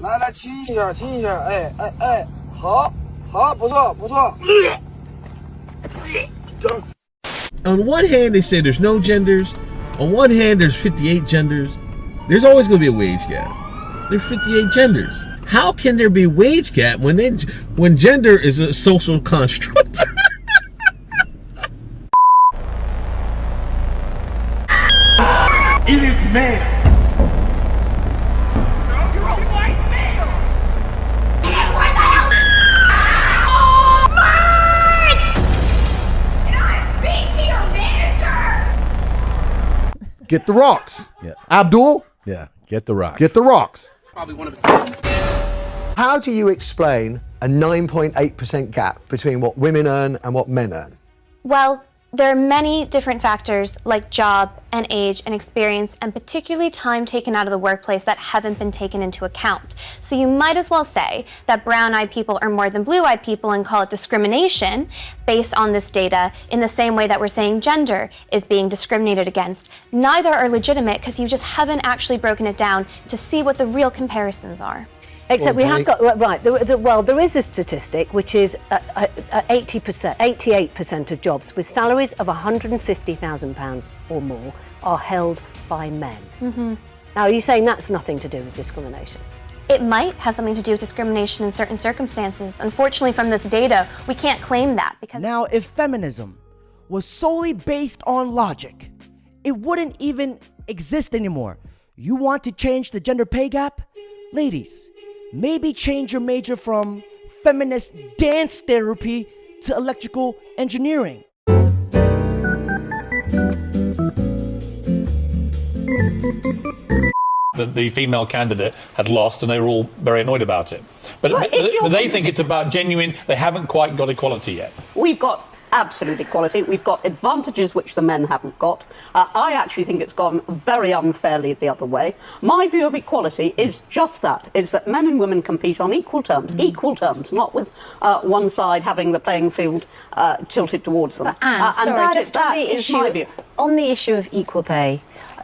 来亲一下，亲一下，哎哎哎，好，好，不错不错。On one hand, they say there's no genders. On one hand, there's 58 genders. There's always going to be a wage gap. There's 58 genders. How can there be a wage gap when gender is a social construct? It is man. You're a white male. And where the hell is Mike? And I speak to your manager. Get the rocks. Yeah. Abdul, Yeah, get the rocks. get the rocks. Probably one of How do you explain a 9.8% gap between what women earn and what men earn? Well, there are many different factors like job and age and experience and particularly time taken out of the workplace that haven't been taken into account. So you might as well say that brown-eyed people are more than blue-eyed people and call it discrimination based on this data in the same way that we're saying gender is being discriminated against. Neither are legitimate because you just haven't actually broken it down to see what the real comparisons are. Except we have got, right, well, there is a statistic which is 80%, 88% of jobs with salaries of £150,000 or more are held by men. Mm-hmm. Now, are you saying that's nothing to do with discrimination? It might have something to do with discrimination in certain circumstances. Unfortunately, from this data, we can't claim that because... Now, if feminism was solely based on logic, it wouldn't even exist anymore. You want to change the gender pay gap? Ladies, maybe change your major from feminist dance therapy to electrical engineering. The female candidate had lost and they were all very annoyed about it. But they think it's about genuine, they haven't quite got equality yet. We've got absolute equality. We've got advantages which the men haven't got. I actually think it's gone very unfairly the other way. My view of equality is just that, is that men and women compete on equal terms, not with one side having the playing field tilted towards them. Sorry, just that on the is my view. On the issue of equal pay,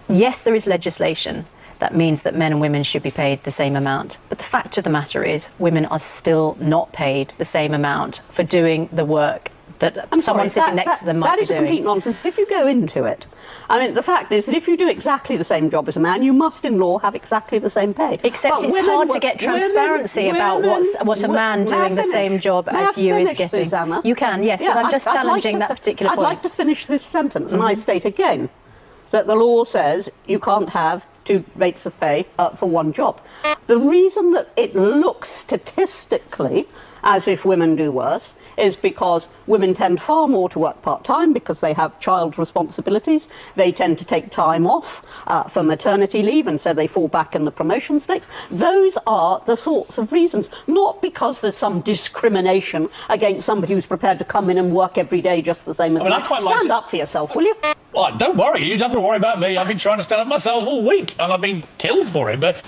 yes, there is legislation that means that men and women should be paid the same amount. But the fact of the matter is, women are still not paid the same amount for doing the work that someone sitting next to them might be doing. That is complete nonsense. If you go into it, I mean, the fact is that if you do exactly the same job as a man, you must, in law, have exactly the same pay. Except but it's hard to get transparency about what a man doing the same job as you is getting. Susanna? You can, yes, but I'm just challenging that particular point. I'd like to finish this sentence, and I state again that the law says you can't have two rates of pay for one job. The reason that it looks statistically as if women do worse is because women tend far more to work part-time because they have child responsibilities. They tend to take time off for maternity leave, and so they fall back in the promotion stakes. Those are the sorts of reasons, not because there's some discrimination against somebody who's prepared to come in and work every day just the same as me. Stand up for yourself, will you? Well, don't worry, you don't have to worry about me. I've been trying to stand up myself all week and I've been killed for it, but...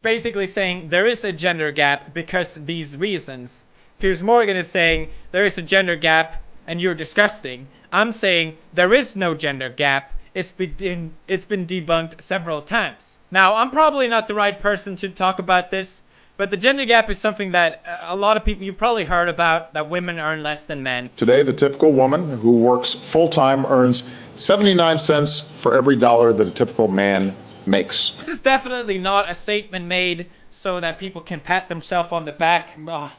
Basically saying there is a gender gap because these reasons. Piers Morgan is saying there is a gender gap and you're disgusting. I'm saying there is no gender gap. It's been debunked several times. Now, I'm probably not the right person to talk about this, but the gender gap is something that a lot of people, you've probably heard about, that women earn less than men. Today, the typical woman who works full-time earns 79 cents for every dollar that a typical man makes. This is definitely not a statement made so that people can pat themselves on the back. Oh,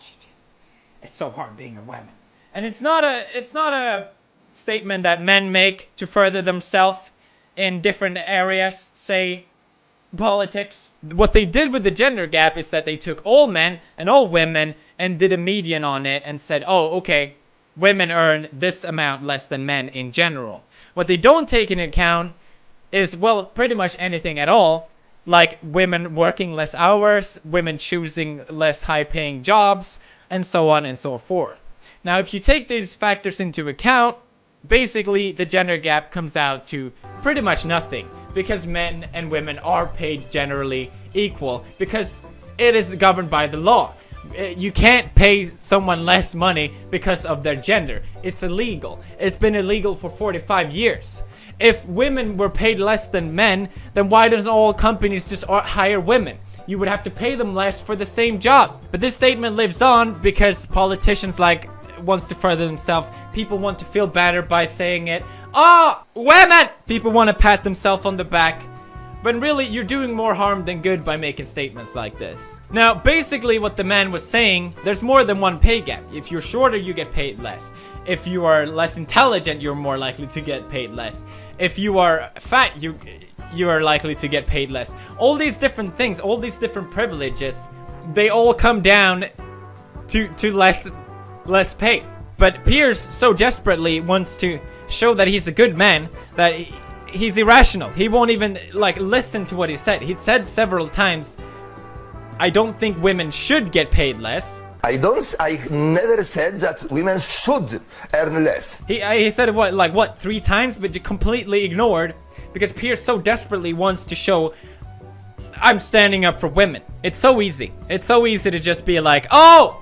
it's so hard being a woman. And it's not a statement that men make to further themselves in different areas, say politics. What they did with the gender gap is that they took all men and all women and did a median on it and said, oh, okay, women earn this amount less than men in general. What they don't take into account is, well, pretty much anything at all, like women working less hours, women choosing less high-paying jobs, and so on and so forth. Now, if you take these factors into account, basically the gender gap comes out to pretty much nothing, because men and women are paid generally equal, because it is governed by the law. You can't pay someone less money because of their gender. It's illegal. It's been illegal for 45 years. If women were paid less than men, then why does all companies just hire women? you would have to pay them less for the same job. But this statement lives on because politicians wants to further themselves. People want to feel better by saying it. Oh, women! People want to pat themselves on the back. But really, you're doing more harm than good by making statements like this. Now, basically what the man was saying, there's more than one pay gap. If you're shorter, you get paid less. If you are less intelligent, you're more likely to get paid less. If you are fat, you are likely to get paid less. All these different things, all these different privileges, they all come down to less pay. But Piers so desperately wants to show that he's a good man that he's irrational. He won't even listen to what he said. He said several times, I don't think women should get paid less. I never said that women should earn less. He said what 3 times, but you completely ignored because Piers so desperately wants to show I'm standing up for women. It's so easy. It's so easy to just be like, oh,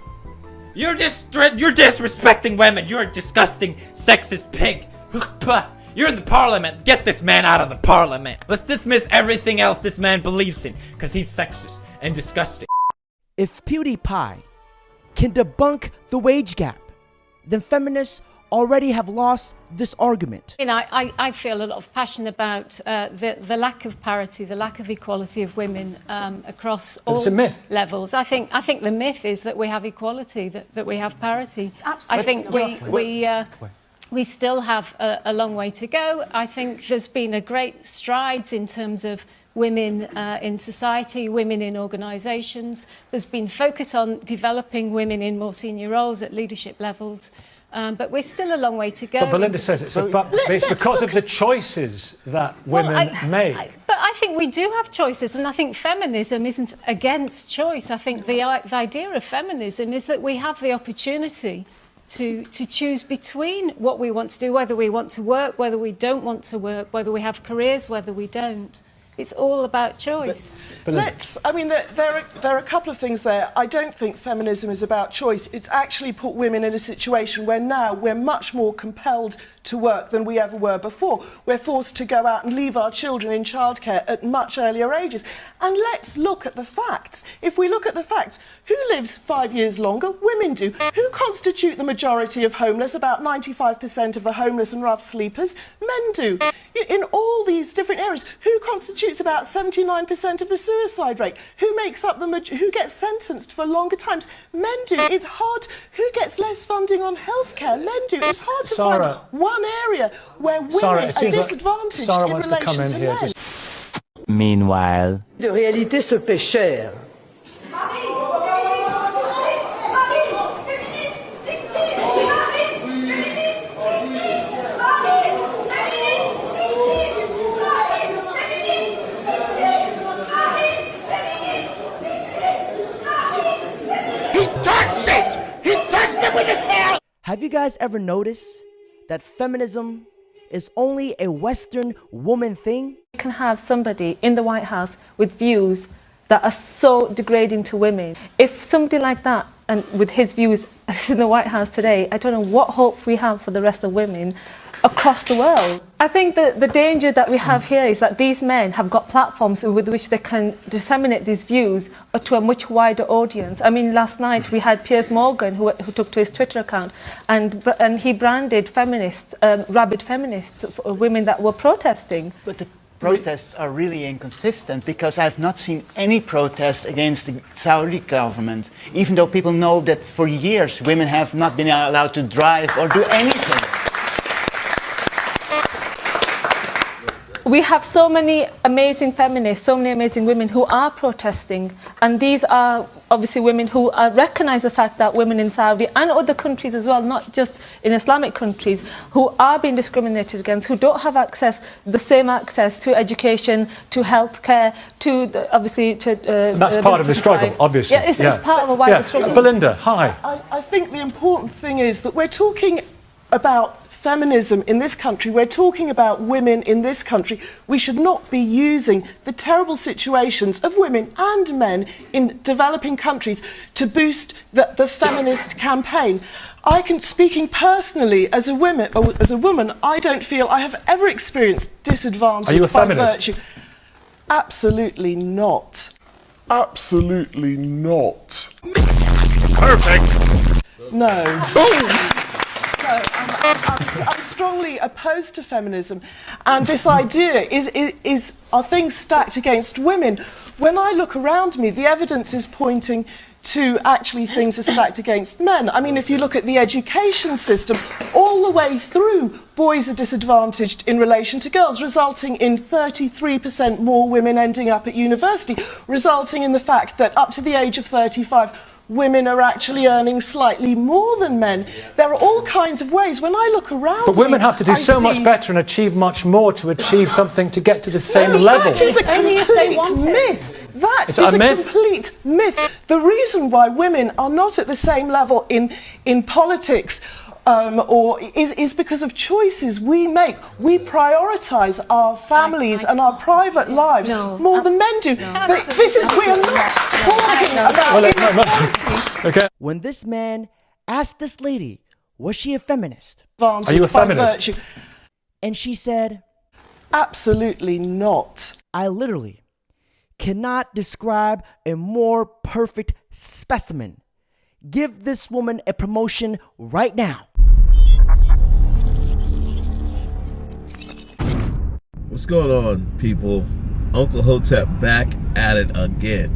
you're disrespecting women. You're a disgusting sexist pig. You're in the parliament. Get this man out of the parliament. Let's dismiss everything else this man believes in because he's sexist and disgusting. If PewDiePie can debunk the wage gap, then feminists already have lost this argument. You know, I feel a lot of passion about the lack of parity, the lack of equality of women across all levels. I think the myth is that we have equality, that we have parity. Absolutely. I think we still have a long way to go. I think there's been a great strides in terms of women in society, women in organisations. There's been focus on developing women in more senior roles at leadership levels. But we're still a long way to go. But Belinda says it's because of the choices that women make. But I think we do have choices, and I think feminism isn't against choice. I think the idea of feminism is that we have the opportunity to choose between what we want to do, whether we want to work, whether we don't want to work, whether we have careers, whether we don't. It's all about choice. There are a couple of things there. I don't think feminism is about choice. It's actually put women in a situation where now we're much more compelled to work than we ever were before. We're forced to go out and leave our children in childcare at much earlier ages. And let's look at the facts. If we look at the facts, who lives 5 years longer? Women do. Who constitute the majority of homeless? About 95% of the homeless and rough sleepers. Men do. In all these different areas, who constitutes about 79% of the suicide rate? Who makes up who gets sentenced for longer times? Men do. It's hard. Who gets less funding on healthcare? Men do. It's hard to find one area where women are disadvantaged in relation to men. Meanwhile. De réalité se paie cher. Have you guys ever noticed that feminism is only a Western woman thing? You can have somebody in the White House with views that are so degrading to women. If somebody like that, and with his views in the White House today, I don't know what hope we have for the rest of women across the world. I think that the danger that we have here is that these men have got platforms with which they can disseminate these views to a much wider audience. I mean, last night we had Piers Morgan who took to his Twitter account and he branded feminists, rabid feminists, women that were protesting. But the protests are really inconsistent because I've not seen any protest against the Saudi government, even though people know that for years women have not been allowed to drive or do anything. We have so many amazing feminists, so many amazing women who are protesting, and these are obviously women who recognise the fact that women in Saudi and other countries as well, not just in Islamic countries, who are being discriminated against, who don't have the same access to education, to healthcare, to that's part of the struggle, obviously. Yeah, it's part of a wider struggle. Belinda, hi. I think the important thing is that we're talking about feminism in this country, we're talking about women in this country. We should not be using the terrible situations of women and men in developing countries to boost the feminist campaign. Speaking personally as a woman, I don't feel I have ever experienced disadvantage by virtue. Absolutely not. Absolutely not. Perfect. No. No, I'm strongly opposed to feminism, and this idea are things stacked against women. When I look around me, the evidence is pointing to actually things are stacked against men. I mean, if you look at the education system, all the way through, boys are disadvantaged in relation to girls, resulting in 33% more women ending up at university, resulting in the fact that up to the age of 35, women are actually earning slightly more than men. There are all kinds of ways. When I look around, but women have to do so much better and achieve much more to achieve something to get to the same level. That is a complete myth. That is a complete myth. The reason why women are not at the same level in politics is because of choices we make. We prioritise our families and our private lives more than men do. This is, we are not talking about inequality. Okay. When this man asked this lady, was she a feminist? Are you a feminist? And she said, absolutely not. I literally cannot describe a more perfect specimen. Give this woman a promotion right now. What's going on, people? Uncle Hotep back at it again.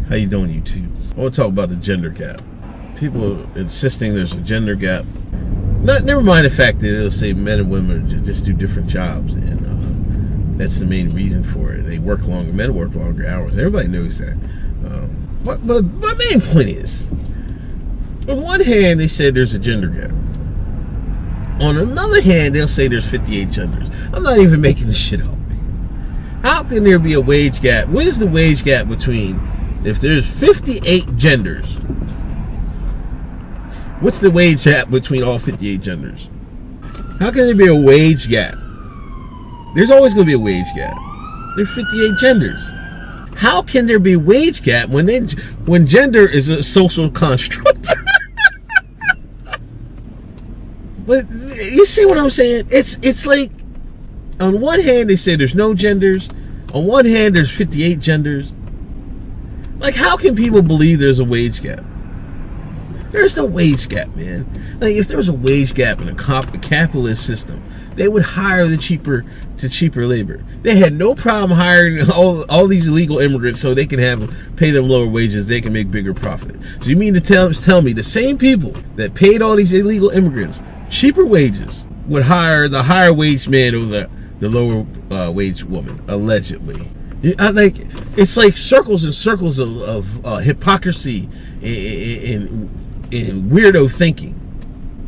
How you doing, YouTube? I want to talk about the gender gap. People insisting there's a gender gap. Never mind the fact that they'll say men and women just do different jobs, and that's the main reason for it. They work longer. Men work longer hours. Everybody knows that. But my main point is, on one hand, they say there's a gender gap. On another hand, they'll say there's 58 genders. I'm not even making this shit up. How can there be a wage gap? What is the wage gap between, if there's 58 genders, what's the wage gap between all 58 genders? How can there be a wage gap? There's always going to be a wage gap. There's 58 genders. How can there be a wage gap when gender is a social construct? But you see what I'm saying? It's like, on one hand they say there's no genders, on one hand there's 58 genders. Like, how can people believe there's a wage gap? There's no wage gap, man. Like, if there was a wage gap in a capitalist system, they would hire the cheaper labor. They had no problem hiring all these illegal immigrants so they can pay them lower wages, they can make bigger profit. So you mean to tell me the same people that paid all these illegal immigrants cheaper wages would hire the higher wage man over the lower wage woman, allegedly? It's like circles and circles of hypocrisy and weirdo thinking.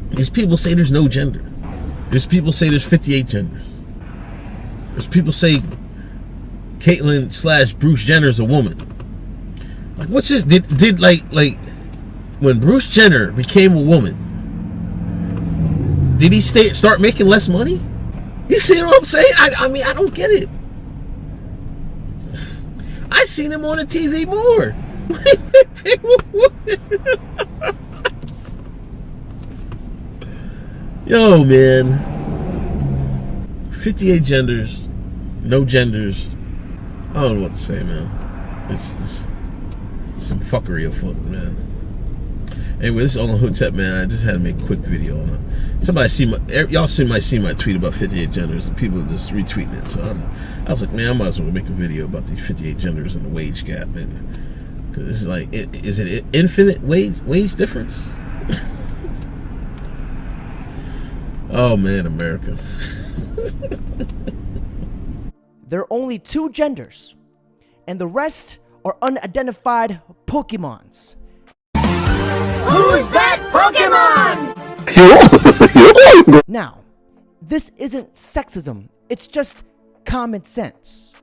These people say there's no gender. There's people say there's 58 genders. There's people say Caitlyn / Bruce Jenner's a woman. Like, what's this? Did like when Bruce Jenner became a woman, did he start making less money? You see what I'm saying? I mean, I don't get it. I seen him on the TV more. Yo, man. 58 genders, no genders. I don't know what to say, man. It's some fuckery afoot, man. Anyway, this is Uncle Hotep, man. I just had to make a quick video on it. Y'all might see my tweet about 58 genders, and people are just retweeting it. So I was like, man, I might as well make a video about these 58 genders and the wage gap, man. Because this is like, is it an infinite wage difference? Oh man, America. there are only 2 genders, and the rest are unidentified Pokemons. Who's that Pokemon? Now, this isn't sexism, it's just common sense.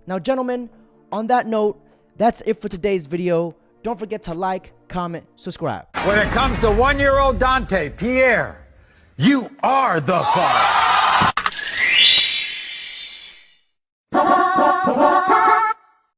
Now, gentlemen, on that note, that's it for today's video. Don't forget to like, comment, subscribe. When it comes to 1-year-old Dante, Pierre, you are the father.